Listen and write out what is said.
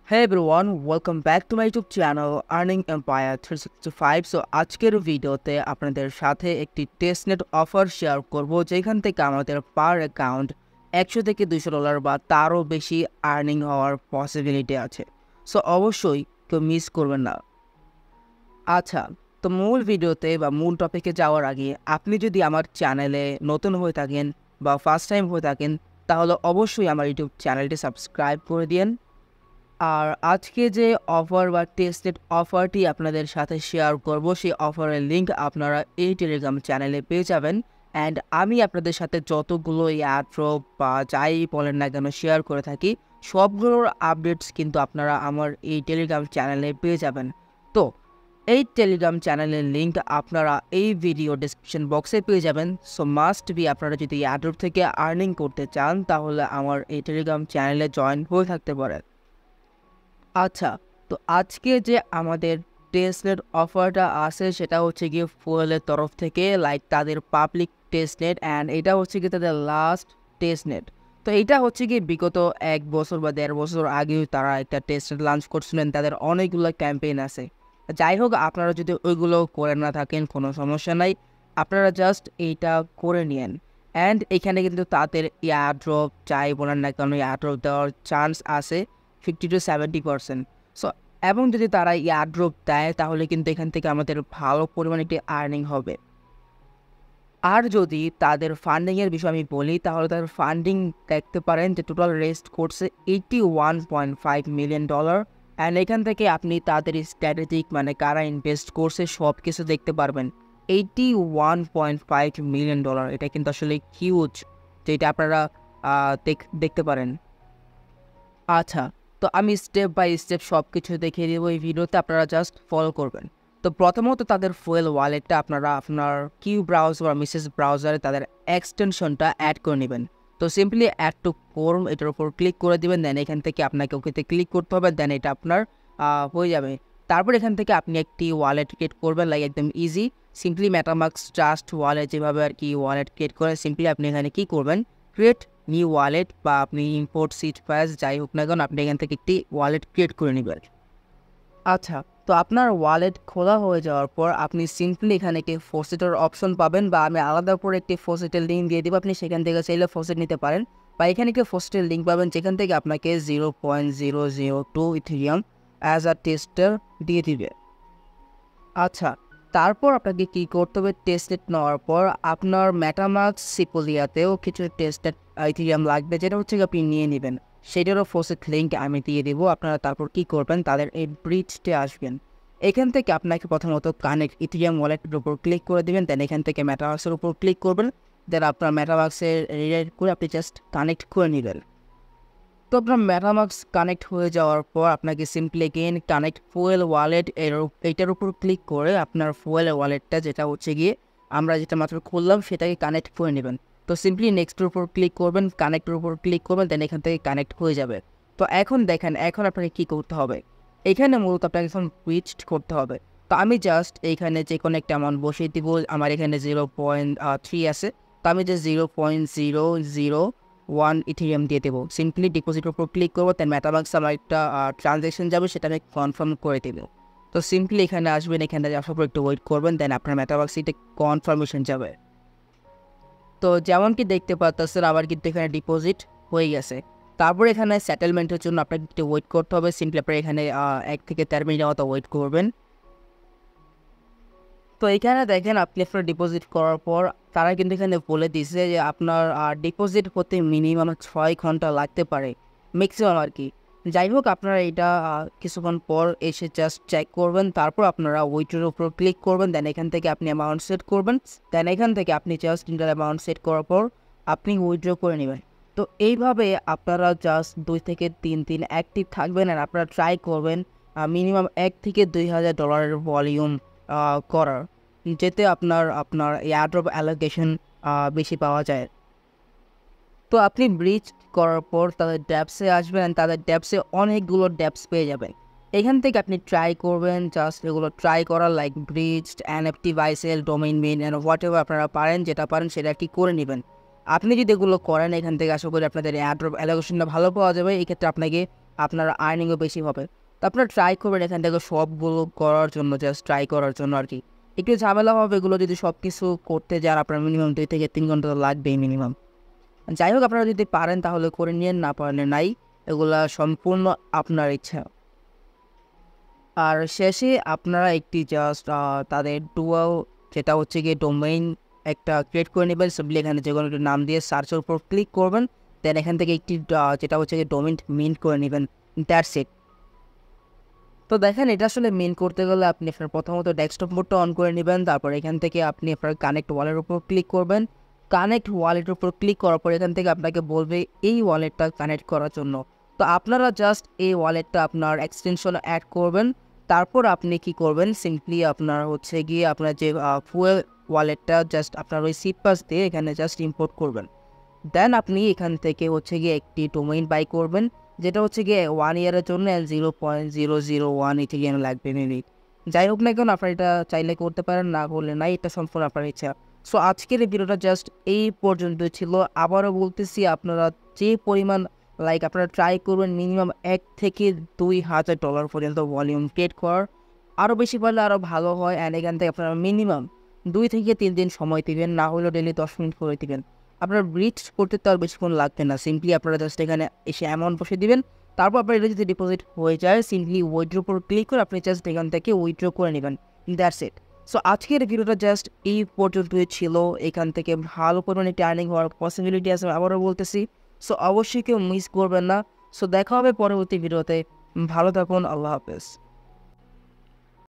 Hey everyone, welcome back to my YouTube channel Earning Empire 365. So আজকের ভিডিওতে আপনাদের সাথে একটি টেস্টনেট অফার শেয়ার করব যেখান থেকে আমাদের পার অ্যাকাউন্ট $100 থেকে $200 বা তারও বেশি আর্নিং হওয়ার পসিবিলিটি আছে। সো অবশ্যই কেউ মিস করবেন না। আচ্ছা, তো মূল ভিডিওতে বা মূল টপিকে যাওয়ার আগে আপনি যদি আমার চ্যানেলে নতুন হয়ে থাকেন বা ফার্স্ট টাইম হয়ে থাকেন তাহলে অবশ্যই আমার ইউটিউব চ্যানেলটি সাবস্ক্রাইব করে দিন। আর আজকে যে অফার বা টেস্টেড অফারটি আপনাদের সাথে শেয়ার করব সেই অফারের লিঙ্ক আপনারা এই টেলিগ্রাম চ্যানেলে পেয়ে যাবেন। অ্যান্ড আমি আপনাদের সাথে যতগুলো এয়ারড্রপ বা যাই বলেন না কেন শেয়ার করে থাকি সবগুলোর আপডেটস কিন্তু আপনারা আমার এই টেলিগ্রাম চ্যানেলে পেয়ে যাবেন। তো এই টেলিগ্রাম চ্যানেলের লিঙ্ক আপনারা এই ভিডিও ডেসক্রিপশন বক্সে পেয়ে যাবেন। সো মাস্ট বি আপনারা যদি এয়ারড্রপ থেকে আর্নিং করতে চান তাহলে আমার এই টেলিগ্রাম চ্যানেলে জয়েন হয়ে থাকতে পারেন। আচ্ছা, তো আজকে যে আমাদের টেস্টনেট অফারটা আছে সেটা হচ্ছে গিয়ে ফুয়েলের তরফ থেকে তাদের পাবলিক টেস্টনেট অ্যান্ড এটা হচ্ছে গিয়ে তাদের লাস্ট টেস্টনেট। তো এইটা হচ্ছে গিয়ে বিগত 1 বছর বা 1.5 বছর আগেও তারা একটা টেস্টনেট লঞ্চ করছিলেন, তাদের অনেকগুলো ক্যাম্পেইন আছে। যাই হোক, আপনারা যদি ওইগুলো করে না থাকেন কোনো সমস্যা নাই, আপনারা জাস্ট এইটা করে নিন। অ্যান্ড এখানে কিন্তু তাদের এয়ারড্রপ যাই বলেন না কেন এয়ারড্রপ দেওয়ার চান্স আছে 50 to 70%। সো এবং যদি তারা এয়ারড্রপ দেয় তাহলে কিন্তু এখান থেকে আমাদের ভালো পরিমাণে একটি আর্নিং হবে। আর যদি তাদের ফান্ডিংয়ের বিষয় আমি বলি তাহলে তাদের ফান্ডিং দেখতে পারেন যে টোটাল রেস্ট করছে $81.5 মিলিয়ন। অ্যান্ড এখান থেকে আপনি তাদের স্ট্র্যাটেজিক মানে কারা ইনভেস্ট করছে সব কিছু দেখতে পারবেন। $81.5 মিলিয়ন, এটা কিন্তু আসলে হিউজ, যেটা আপনারা দেখতে পারেন। আচ্ছা, তো আমি স্টেপ বাই স্টেপ সব কিছু দেখিয়ে দেবো এই ভিডিওতে, আপনারা জাস্ট ফলো করবেন। তো প্রথমত তাদের ফুয়েল ওয়ালেটটা আপনারা আপনার কিউ ব্রাউজার বা মিসেস ব্রাউজারে তাদের এক্সটেনশনটা অ্যাড করে নেবেন। তো সিম্পলি অ্যাড টু ফর্ম এটার উপর ক্লিক করে দিবেন, দেন এখান থেকে আপনাকে ওকেতে ক্লিক করতে হবে, দেন এটা আপনার হয়ে যাবে। তারপর এখান থেকে আপনি একটি ওয়ালেট ক্রিয়েট করবেন, একদম easy. Simply MetaMask trust wallet যেভাবে আর কি ওয়ালেট ক্রিয়েট করে সিম্পলি আপনি এখানে কী করবেন, ক্রিয়েট নিউ ওয়ালেট বা আপনি ইম্পোর্ট সিট ফাইলস যাই হোক না কেন আপনি এখান থেকে একটি ওয়ালেট ক্রিয়েট করে নেবেন। আচ্ছা, তো আপনার ওয়ালেট খোলা হয়ে যাওয়ার পর আপনি সিম্পলি এখানে একটি ফসেটের অপশন পাবেন, বা আমি আলাদা করে একটি ফসেটের লিঙ্ক দিয়ে দেবো, আপনি সেখান থেকে চাইলে ফসেট নিতে পারেন। বা এখানে একটি ফসেটের লিঙ্ক পাবেন যেখান থেকে আপনাকে 0.002 ইথেরিয়াম অ্যাজ আ টেস্টার দিয়ে দিবে। আচ্ছা, তারপর আপনাকে কী করতে হবে, টেস্টেড নেওয়ার পর আপনার মেটামাস্ক সিপোলিয়াতেও কিছু টেস্টেড ইথেরিয়াম লাগবে, যেটা হচ্ছে আপনি নিয়ে নেবেন। সেটারও ফসেট লিঙ্ক আমি দিয়ে দেবো। আপনারা তারপর কী করবেন, তাদের এই ব্রিজটে আসবেন। এখান থেকে আপনাকে প্রথমত কানেক্ট ইথেরিয়াম ওয়ালেটের উপর ক্লিক করে দেবেন, দেন এখান থেকে মেটামাস্কের উপর ক্লিক করবেন, দেন আপনার মেটামাস্কের রিলেট করে আপনি জাস্ট কানেক্ট করে নেবেন। তো আপনার মেটামাস্ক কানেক্ট হয়ে যাওয়ার পর আপনাকে simply again connect fuel wallet এইটার উপর ক্লিক করে আপনার ফুয়েল ওয়ালেটটা যেটা হচ্ছে গিয়ে আমরা যেটা মাত্র খুললাম সেটাকে কানেক্ট করে নেবেন। তো সিম্পলি নেক্সটের উপর ক্লিক করবেন, কানেক্টের উপর ক্লিক করবেন, দেন এখান থেকে কানেক্ট হয়ে যাবে। তো এখন দেখেন এখন আপনাকে কী করতে হবে, এখানে মূলত আপনাকে এখন সুইচ করতে হবে। তো আমি জাস্ট এইখানে যে কোনো একটা অ্যামাউন্ট বসিয়ে দিব, আমার এখানে 0.3 আছে, তো আমি যে 0.001 ইথেরিয়াম দিয়ে দেবো। সিম্পলি ডিপোজিটের উপর ক্লিক করবো, দেন মেটামাস্ক আমার একটা ট্রানজ্যাকশন যাবে সেটা আমি কনফার্ম করে দেবো। তো সিম্পলি এখানে আসবেন, এখানে আসার পর একটু ওয়েট করবেন, দেন আপনার মেটামাস্ক এটা কনফার্মেশন যাবে। তো যেমন কি দেখতে পাচ্ছেন আবার কিন্তু এখানে ডিপোজিট হয়ে গেছে। তারপর এখানে সেটেলমেন্টের জন্য আপনাকে একটু ওয়েট করতে হবে। সিম্পলি আপনার এখানে 1 থেকে 13 মিনিটের মতো ওয়েট করবেন। তো এখানে দেখেন আপনি আপনার ডিপোজিট করার পর তারা কিন্তু এখানে বলে দিছে যে আপনার ডিপোজিট করতে মিনিমাম 6 ঘন্টা লাগতে পারে, ম্যাক্সিমাম আর কি। যাই হোক, আপনারা এটা কিছুক্ষণ পর এসে জাস্ট চেক করবেন, তারপর আপনারা উইথড্রোর উপর ক্লিক করবেন, দেন এখান থেকে আপনি অ্যামাউন্ট সেট করবেন, দেন এখান থেকে আপনি জাস্ট ইন্টার অ্যামাউন্ট সেট করার পর আপনি উইথড্র করে নেবেন। তো এইভাবে আপনারা জাস্ট 2 থেকে 3 দিন অ্যাক্টিভ থাকবেন, আর আপনারা ট্রাই করবেন মিনিমাম $1 থেকে $2,000 ভলিউম করার, যেতে আপনার আপনার এয়ারড্রপ অ্যালোকেশন বেশি পাওয়া যায়। তো আপনি ব্রিজ করার পর তাদের ড্যাপসে আসবেন, তাদের ড্যাপসে অনেকগুলো ড্যাপস পেয়ে যাবেন। এখান থেকে আপনি ট্রাই করবেন, জাস্ট এগুলো ট্রাই করার bridged NFT বাইসেল domain main and what ever আপনারা পারেন, যেটা পারেন সেটা কি করে নেবেন। আপনি যদি এগুলো করেন এখান থেকে আশা করি আপনাদের এয়ারড্রপ অ্যালোকেশনটা ভালো পাওয়া যাবে। এই ক্ষেত্রে আপনাকে আপনার আর্নিংও বেশি হবে। তো আপনারা ট্রাই করবেন এখান থেকে সবগুলো করার জন্য, জাস্ট ট্রাই করার জন্য আর কি। একটু ঝামেলা হবে এগুলো যদি সব কিছু করতে যান, আপনার মিনিমাম 2 থেকে 3 ঘন্টা তো লাগবেই মিনিমাম। যাই হোক, আপনারা যদি পারেন তাহলে করে নিয়েন, না পারলে নাই, এগুলা সম্পূর্ণ আপনার ইচ্ছা। আর শেষে আপনারা একটি জাস্ট তাদের ডুয়াল, যেটা হচ্ছে গিয়ে ডোমেইন একটা ক্রিয়েট করে নেবেন। সিম্পলি এখানে যে কোনো একটা নাম দিয়ে সার্চের উপর ক্লিক করবেন, দেন এখান থেকে একটি যেটা হচ্ছে গিয়ে ডোমেইন মিন্ট করে নেবেন। That's it. তো দেখেন, এটা আসলে মেন করতে গেলে আপনি আপনার প্রথমত ডেস্কটপ মোডটা অন করে নেবেন। তারপর এখান থেকে আপনি আপনার কানেক্ট ওয়ালের উপর ক্লিক করবেন। কানেক্ট ওয়ালেটের উপর ক্লিক করার পর এখান থেকে আপনাকে বলবে এই ওয়ালেটটা কানেক্ট করার জন্য। তো আপনারা জাস্ট এই ওয়ালেটটা আপনার এক্সটেনশন অ্যাড করবেন। তারপর আপনি কি করবেন, সিম্পলি আপনার হচ্ছে গিয়ে আপনার যে ফুয়েল ওয়ালেটটা জাস্ট আপনার ওই সিট পাস দিয়ে এখানে জাস্ট ইম্পোর্ট করবেন। দেন আপনি এখান থেকে হচ্ছে গিয়ে একটি ডোমেইন বাই করবেন, যেটা হচ্ছে গিয়ে 1 ইয়ারের জন্য 0.001 ইথিরিয়াম লাগবে মেবি। যাই হোক না কেন, আপনার এটা চাইলে করতে পারেন, না করলে নাই, এটা সম্পূর্ণ আপনার ইচ্ছা। সো আজকের এই ভিডিওটা জাস্ট এই পর্যন্ত ছিল। আবারও বলতেছি, আপনারা যে পরিমাণ আপনারা ট্রাই করবেন মিনিমাম $1,000 থেকে $2,000 পর্যন্ত ভলিউম ক্রিয়েট করার। আরও বেশি পারলে আরও ভালো হয়। অ্যান্ড এখান থেকে আপনারা মিনিমাম 2 থেকে 3 দিন সময় দিবেন, না হলেও ডেলি 10 মিনিট করে দিবেন। আপনার ব্রিজ করতে তো আর বেশিক্ষণ লাগবে না। সিম্পলি আপনারা জাস্ট এখানে এসে অ্যামাউন্ট বসে দিবেন। তারপর আপনার এটা যদি ডিপোজিট হয়ে যায়, সিম্পলি উইথড্র উপর ক্লিক করে আপনি জাস্ট এখান থেকে উইথড্র করে নেবেন। That's it. সো আজকের ভিডিওটা জাস্ট এই পর্যন্তই ছিল। এখান থেকে ভালো পরিমাণে টার্নিং হওয়ার পসিবিলিটি আছে, আবারও বলতেছি। সো অবশ্যই কেউ মিস করবেন না। সো দেখা হবে পরবর্তী ভিডিওতে। ভালো থাকুন। আল্লাহ হাফেজ।